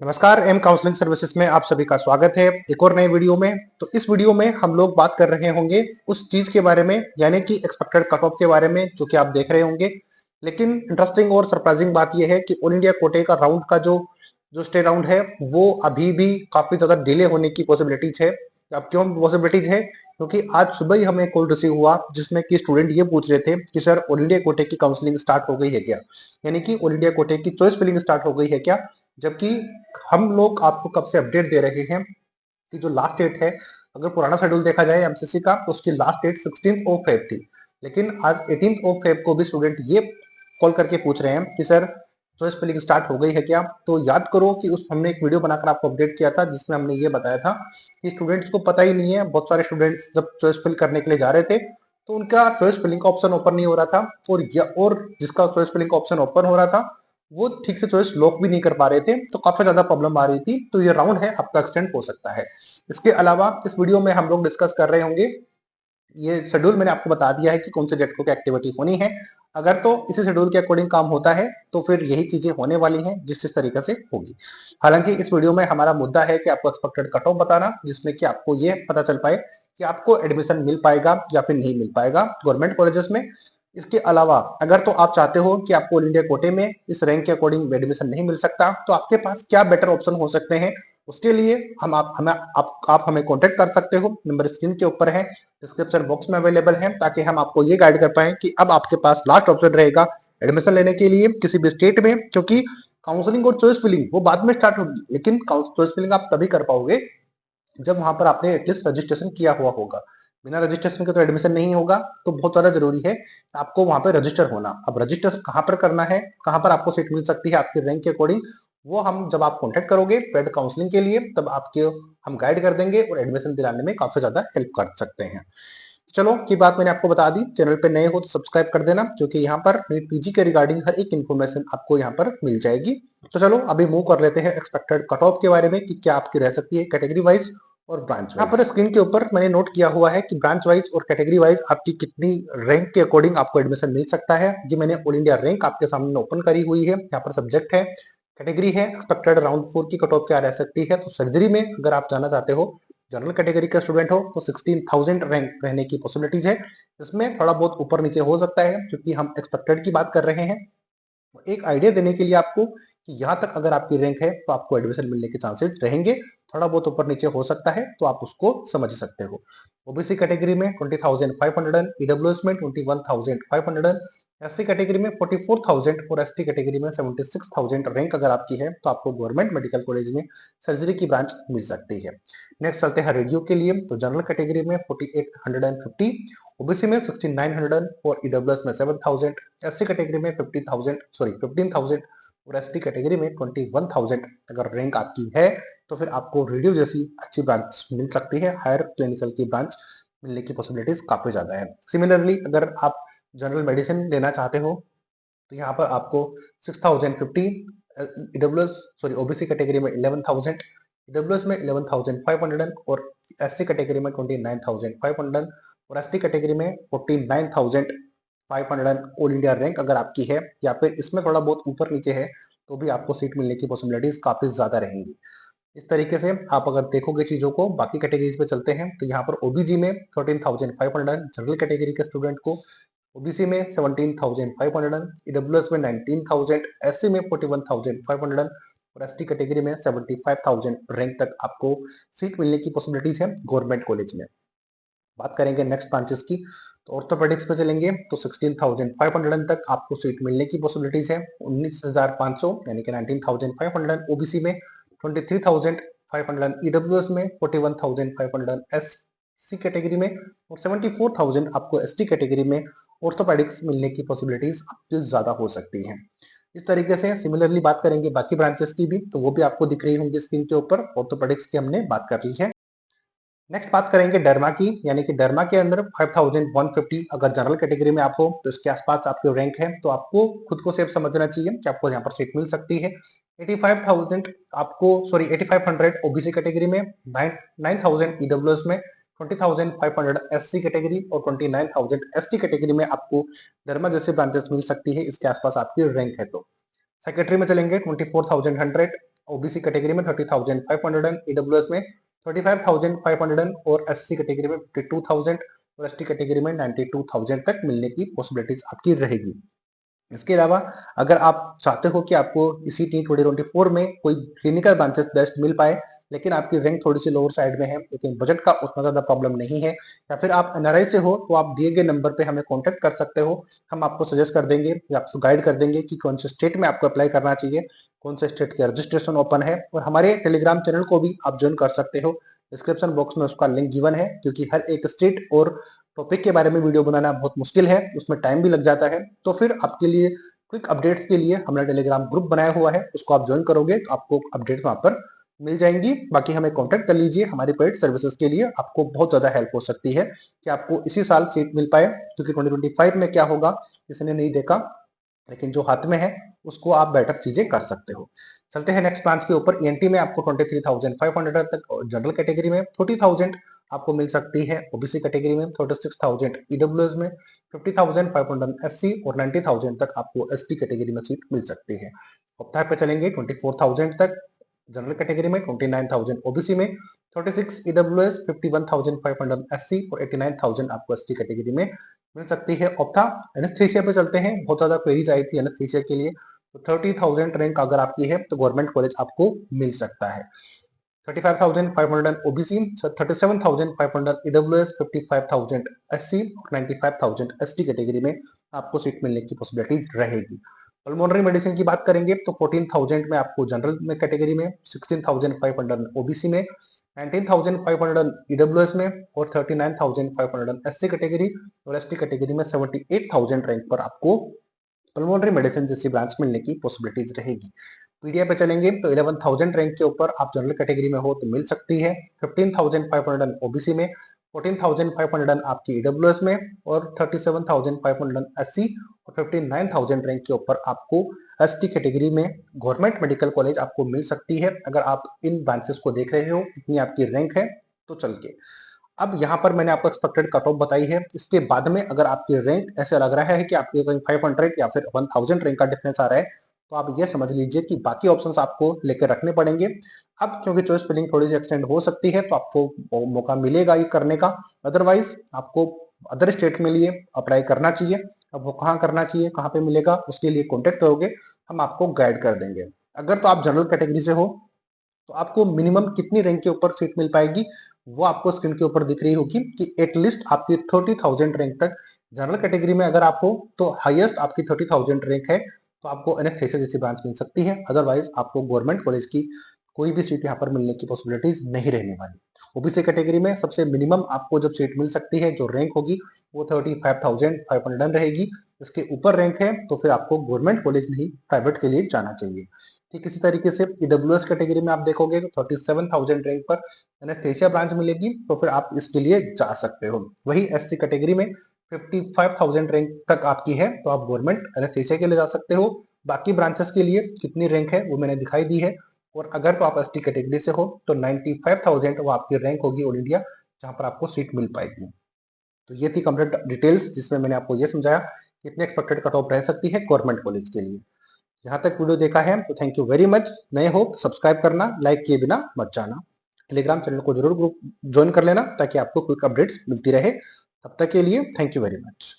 नमस्कार M counselling services में आप सभी का स्वागत है एक और नए वीडियो में। तो इस वीडियो में हम लोग बात कर रहे होंगे उस चीज के बारे में यानी कि एक्सपेक्टेड कट ऑफ के बारे में जो कि आप देख रहे होंगे। लेकिन इंटरेस्टिंग और सरप्राइजिंग बात यह है कि ऑल इंडिया कोटे का राउंड का जो जो स्टे राउंड है वो अभी भी काफी ज्यादा डिले होने की पॉसिबिलिटीज है। अब क्यों पॉसिबिलिटीज है? क्योंकि आज सुबह ही हमें कॉल रिसीव हुआ जिसमें कि स्टूडेंट ये पूछ रहे थे कि सर ऑल इंडिया कोटे की काउंसलिंग स्टार्ट हो गई है क्या, यानी कि ऑल इंडिया कोटे की चॉइस फिलिंग स्टार्ट हो गई है क्या। जबकि हम लोग आपको कब से अपडेट दे रहे हैं कि जो लास्ट डेट है, अगर पुराना शेड्यूल देखा जाए एमसीसी का तो उसकी लास्ट डेट 16 ऑफ फेब थी। लेकिन आज 18 ऑफ फेब को भी स्टूडेंट ये कॉल करके पूछ रहे हैं कि सर चॉइस फिलिंग स्टार्ट हो गई है क्या। तो याद करो कि उस हमने एक वीडियो बनाकर आपको अपडेट किया था जिसमें हमने ये बताया था कि स्टूडेंट्स को पता ही नहीं है। बहुत सारे स्टूडेंट्स जब चॉइस फिल करने के लिए जा रहे थे तो उनका चॉइस फिलिंग का ऑप्शन ओपन नहीं हो रहा था, और जिसका चॉइस फिलिंग का ऑप्शन ओपन हो रहा था वो ठीक से चॉइस लॉक भी नहीं कर पा रहे थे, तो काफी ज्यादा प्रॉब्लम आ रही थी। तो ये राउंड है आपका एक्सटेंड हो सकता है। इसके अलावा इस वीडियो में हम लोग डिस्कस कर रहे होंगे, ये शेड्यूल मैंने आपको बता दिया है कि कौन से डेट को क्या एक्टिविटी होनी है। अगर तो इसी शेड्यूल के अकॉर्डिंग काम होता है तो फिर यही चीजें होने वाली हैं जिस तरीके से होगी। हालांकि इस वीडियो में हमारा मुद्दा है कि आपको एक्सपेक्टेड कट ऑफ बताना, जिसमें कि आपको ये पता चल पाए कि आपको एडमिशन मिल पाएगा या फिर नहीं मिल पाएगा गवर्नमेंट कॉलेजेस में। इसके अलावा अगर तो आप चाहते हो कि आपको ऑल इंडिया कोटे में इस रैंक के अकॉर्डिंग एडमिशन नहीं मिल सकता तो आपके पास क्या बेटर ऑप्शन हो सकते हैं, उसके लिए हम आप हमें कांटेक्ट कर सकते हो। नंबर स्क्रीन के ऊपर है, डिस्क्रिप्शन बॉक्स में अवेलेबल है, ताकि हम आपको ये गाइड कर पाए कि अब आपके पास लास्ट ऑप्शन रहेगा एडमिशन लेने के लिए किसी भी स्टेट में। क्योंकि काउंसलिंग और चॉइस फिलिंग वो बाद में स्टार्ट होगी, लेकिन चॉइस फिलिंग आप तभी कर पाओगे जब वहां पर आपने एटलीस्ट रजिस्ट्रेशन किया हुआ होगा। बिना रजिस्ट्रेशन के तो एडमिशन नहीं होगा। तो बहुत ज्यादा जरूरी है आपको वहां पर रजिस्टर होना। अब रजिस्टर कहाँ पर करना है, कहाँ पर आपको सीट मिल सकती है आपके रैंक के अकॉर्डिंग, वो हम जब आप कॉन्टेक्ट करोगे पेड काउंसलिंग के लिए तब आपके हम गाइड कर देंगे और एडमिशन दिलाने में काफी ज्यादा हेल्प कर सकते हैं। चलो की बात मैंने आपको बता दी। चैनल पे नए हो तो सब्सक्राइब कर देना, क्योंकि यहाँ पर नीट पीजी के रिगार्डिंग हर एक इन्फॉर्मेशन आपको यहाँ पर मिल जाएगी। तो चलो अभी मूव कर लेते हैं एक्सपेक्टेड कट ऑफ के बारे में कि क्या आपकी रह सकती है कैटेगरी वाइज और ब्रांच। यहाँ पर स्क्रीन के ऊपर मैंने नोट किया हुआ है कि ब्रांच वाइज और कैटेगरी वाइज आपकी कितनी रैंक के अकॉर्डिंग आपको एडमिशन मिल सकता है। जी मैंने ऑल इंडिया रैंक आपके सामने ओपन करी हुई है। यहाँ पर सब्जेक्ट है, कैटेगरी है, एक्सपेक्टेड राउंड 4 की कट ऑफ क्या रह सकती है। तो सर्जरी में अगर आप जाना चाहते हो, जनरल कैटेगरी का स्टूडेंट हो तो 16,000 रैंक रहने की पॉसिबिलिटीज है। इसमें थोड़ा बहुत ऊपर नीचे हो सकता है क्योंकि हम एक्सपेक्टेड की बात कर रहे हैं। एक आइडिया देने के लिए आपको कि यहाँ तक अगर आपकी रैंक है तो आपको एडमिशन मिलने के चांसेस रहेंगे। थोड़ा बहुत ऊपर नीचे हो सकता है तो आप उसको समझ सकते हो। ओबीसी कैटेगरी में 20,500, ईडब्ल्यूएस में 21,500, एससी कैटेगरी में 44,000 और एसटी कैटेगरी में 76,000 रैंक अगर आपकी है तो आपको गवर्नमेंट मेडिकल कॉलेज में सर्जरी की ब्रांच मिल सकती है। नेक्स्ट चलते हैं रेडियो के लिए। तो जनरल कैटेगरी में 4850, ओबीसी में 6900 और ईडब्ल्यूएस में 7000, एससी कैटेगरी में 15,000 और एसटी कैटेगरी में 21,000 अगर रैंक आपकी है तो फिर आपको रेडियो जैसी अच्छी ब्रांच मिल सकती है। हायर क्लिनिकल की ब्रांच मिलने की पॉसिबिलिटीज काफी ज्यादा है। सिमिलरली अगर आप जनरल मेडिसिन लेना चाहते हो तो यहाँ पर आपको 6050, ईडब्ल्यूएस सॉरी ओबीसी कैटेगरी में 11,000, ईडब्ल्यूएस में 11,500 और एससी कैटेगरी में 29,500 और एसटी कैटेगरी में 49,500 ऑल इंडिया रैंक अगर आपकी है, या फिर इसमें थोड़ा बहुत ऊपर नीचे है तो भी आपको सीट मिलने की पॉसिबिलिटीज काफी ज्यादा रहेंगी। इस तरीके से आप अगर देखोगे चीजों को, बाकी कैटेगरीज पे चलते हैं। तो यहाँ पर ओबीजी में 13,500 जनरल कैटेगरी के स्टूडेंट को, ओबीसी में 17,500, ईडब्ल्यूएस में 19,000, एससी में 41,500 और एसटी कैटेगरी में 75,000 रैंक तक आपको सीट मिलने की पॉसिबिलिटीज है गवर्नमेंट कॉलेज में। बात करेंगे नेक्स्ट ब्रांचेस की तो ऑर्थोपेडिक्स पे चलेंगे तो 16,500 तक आपको सीट मिलने की पॉसिबिलिटीज है। 19,500 यानी कि 19,500 ओबीसी में, 23,500 ईडब्ल्यूएस में, 41,500 एससी कैटेगरी में और 74,000 आपको एसटी कैटेगरी में ऑर्थोपेडिक्स मिलने की पॉसिबिलिटीज आपकी ज्यादा हो सकती हैं। इस तरीके से सिमिलरली बात करेंगे बाकी ब्रांचेस की भी, तो वो भी आपको दिख रही होंगी स्क्रीन के ऊपर। ऑर्थोपेडिक्स की हमने बात कर ली है। नेक्स्ट बात करेंगे डर्मा की, यानी कि डर्मा के अंदर 5,150 अगर जनरल कैटेगरी में आप हो तो इसके आसपास आपकी रैंक है तो आपको खुद को सेफ समझना चाहिए कि आपको यहाँ पर सीट मिल सकती है। 85,000 आपको सॉरी 8500 ओबीसी कैटेगरी में, 9,000 ईडब्ल्यूएस में, 20,500 एससी कैटेगरी और 29,000 एसटी कैटेगरी में आपको डर्मा जैसी ब्रांचेस मिल सकती है। इसके आसपास आपकी रैंक है तो सेक्रेटरी में चलेंगे 24,100, ओबीसी कैटेगरी में 30,500, ईडब्ल्यूएस में 35,500 और एससी कैटेगरी में 52,000 और एसटी कैटेगरी में 92,000 तक मिलने की पॉसिबिलिटीज आपकी रहेगी। इसके अलावा अगर आप चाहते हो कि आपको इसी टी 2024 में कोई क्लिनिकल ब्रांचेस बेस्ट मिल पाए, लेकिन आपकी रैंक थोड़ी सी लोअर साइड में है, लेकिन बजट का उतना ज्यादा प्रॉब्लम नहीं है, या फिर आप एनआरआई से हो, तो आप दिए गए नंबर पे हमें कांटेक्ट कर सकते हो। हम आपको सजेस्ट कर देंगे या आपको गाइड कर देंगे कि कौन से स्टेट में आपको अप्लाई करना चाहिए, कौन से स्टेट की रजिस्ट्रेशन ओपन है। और हमारे टेलीग्राम चैनल को भी आप ज्वाइन कर सकते हो, डिस्क्रिप्शन बॉक्स में उसका लिंक गिवन है, क्योंकि हर एक स्टेट और टॉपिक के बारे में वीडियो बनाना बहुत मुश्किल है, उसमें टाइम भी लग जाता है। तो फिर आपके लिए क्विक अपडेट्स के लिए हमने टेलीग्राम ग्रुप बनाया हुआ है, उसको आप ज्वाइन करोगे तो आपको अपडेट्स वहां पर मिल जाएंगी। बाकी हमें कांटेक्ट कर लीजिए, हमारी पेड सर्विसेज के लिए आपको बहुत ज्यादा हेल्प हो सकती है कि आपको इसी साल सीट मिल पाए, क्योंकि 2025 में क्या होगा किसी ने नहीं देखा, लेकिन जो हाथ में है उसको आप बेटर चीजें कर सकते हो। चलते हैं नेक्स्ट ब्रांच के ऊपर। ईएनटी में आपको 23,500 तक, जनरल कैटेगरी में 40,000 आपको मिल सकती है, ओबीसी कैटेगरी में 36,000, ईडब्ल्यूएस में 50,500 एससी और 90,000 तक आपको एसटी कैटेगरी में सीट मिल सकती है। ऑप्था पे चलेंगे 24,000 तक जनरल कैटेगरी में, 29,000 ओबीसी में, 36 ईडब्ल्यूएस, 51,500 एससी और 89,000 आपको एसटी कैटेगरी में मिल सकती है। ऑप्था एनेस्थीसिया पे चलते हैं, बहुत ज्यादा क्वेरीज आई थी एनेस्थीसिया के लिए, तो 30,000 रैंक अगर आपकी है तो गवर्नमेंट कॉलेज आपको मिल सकता है। 35,500 ओबीसी, 37,500 ईडब्ल्यूएस, 55,000 एससी और 95,000 एसटी कैटेगरी में आपको सीट मिलने की पॉसिबिलिटीज रहेगी। पल्मोनरी मेडिसिन की बात करेंगे तो 14,000 में आपको जनरल में कैटेगरी में, 16,500 ओबीसी में, 19,500 ईडब्ल्यूएस में और 39,500 एससी कैटेगरी और एसटी कैटेगरी में 78,000 रैंक पर आपको पल्मोनरी मेडिसिन जैसी ब्रांच मिलने की पॉसिबिलिटीज रहेगी। पीडीए पे चलेंगे तो 11,000 रैंक के ऊपर आप जनरल कैटेगरी में हो तो मिल सकती है, 15,500 ओबीसी में, 14,500 आपकी ईडब्ल्यूएस में और 37,500 एससी और 59,000 रैंक के ऊपर आपको एसटी कैटेगरी में गवर्नमेंट मेडिकल कॉलेज आपको मिल सकती है। अगर आप इन ब्रांचेस को देख रहे हो, इतनी आपकी रैंक है तो चल के। अब यहाँ पर मैंने आपको एक्सपेक्टेड कट ऑफ बताई है, इसके बाद में अगर आपकी रैंक ऐसे लग रहा है कि आपकी रैंक 500 या फिर 1000 रैंक का डिफरेंस आ रहा है, तो आप ये समझ लीजिए कि बाकी ऑप्शंस आपको लेकर रखने पड़ेंगे। अब क्योंकि चॉइस फिलिंग थोड़ी सी एक्सटेंड हो सकती है, तो आपको मौका मिलेगा ये करने का, अदरवाइज आपको अदर स्टेट में लिए अप्लाई करना चाहिए। अब वो कहाँ करना चाहिए, कहाँ पे मिलेगा, उसके लिए कॉन्टेक्ट करोगे, हम आपको गाइड कर देंगे। अगर तो आप जनरल कैटेगरी से हो तो आपको मिनिमम कितनी रैंक के ऊपर सीट मिल पाएगी, वो आपको स्क्रीन के ऊपर दिख रही होगी कि एटलीस्ट आपकी 30,000 रैंक तक जनरल कैटेगरी में अगर आप हो तो हाईएस्ट आपकी 30,000 रैंक है, तो आपको एनेस्थीसिया जैसी ब्रांच मिल सकती है। अदरवाइज आपको गवर्नमेंट कॉलेज की कोई भी सीट यहाँ पर मिलने की पॉसिबिलिटीज नहीं रहने वाली। ओबीसी कैटेगरी में सबसे मिनिमम आपको जब सीट मिल सकती है, जो रैंक होगी वो 35,500 रहेगी। इसके ऊपर रैंक है तो फिर आपको गवर्नमेंट कॉलेज नहीं प्राइवेट के लिए जाना चाहिए। ठीक इसी तरीके से ईडब्ल्यूएस कैटेगरी में आप देखोगे तो 37,000 रैंक पर एनेस्थीसिया ब्रांच मिलेगी, तो फिर आप इसके लिए जा सकते हो। वही एससी कैटेगरी में 55,000 रैंक तक आपकी है, तो आप गवर्नमेंट एनेस्थीसिया के लिए जा सकते हो। बाकी ब्रांचेस के लिए कितनी रैंक है वो मैंने दिखाई दी है। और अगर तो आप एसटी कैटेगरी से हो तो 95,000 वो आपकी रैंक होगी ऑल इंडिया, जहां पर आपको सीट मिल पाएगी। तो ये थी कंप्लीट डिटेल्स, जिसमें मैंने आपको ये समझाया कितने एक्सपेक्टेड कट ऑफ रह सकती है गवर्नमेंट कॉलेज के लिए। यहाँ तक वीडियो देखा है तो थैंक यू वेरी मच। नए हो सब्सक्राइब करना, लाइक किए बिना मत जाना। टेलीग्राम चैनल को जरूर ग्रुप ज्वाइन कर लेना ताकि आपको क्विक अपडेट्स मिलती रहे। तब तक के लिए थैंक यू वेरी मच।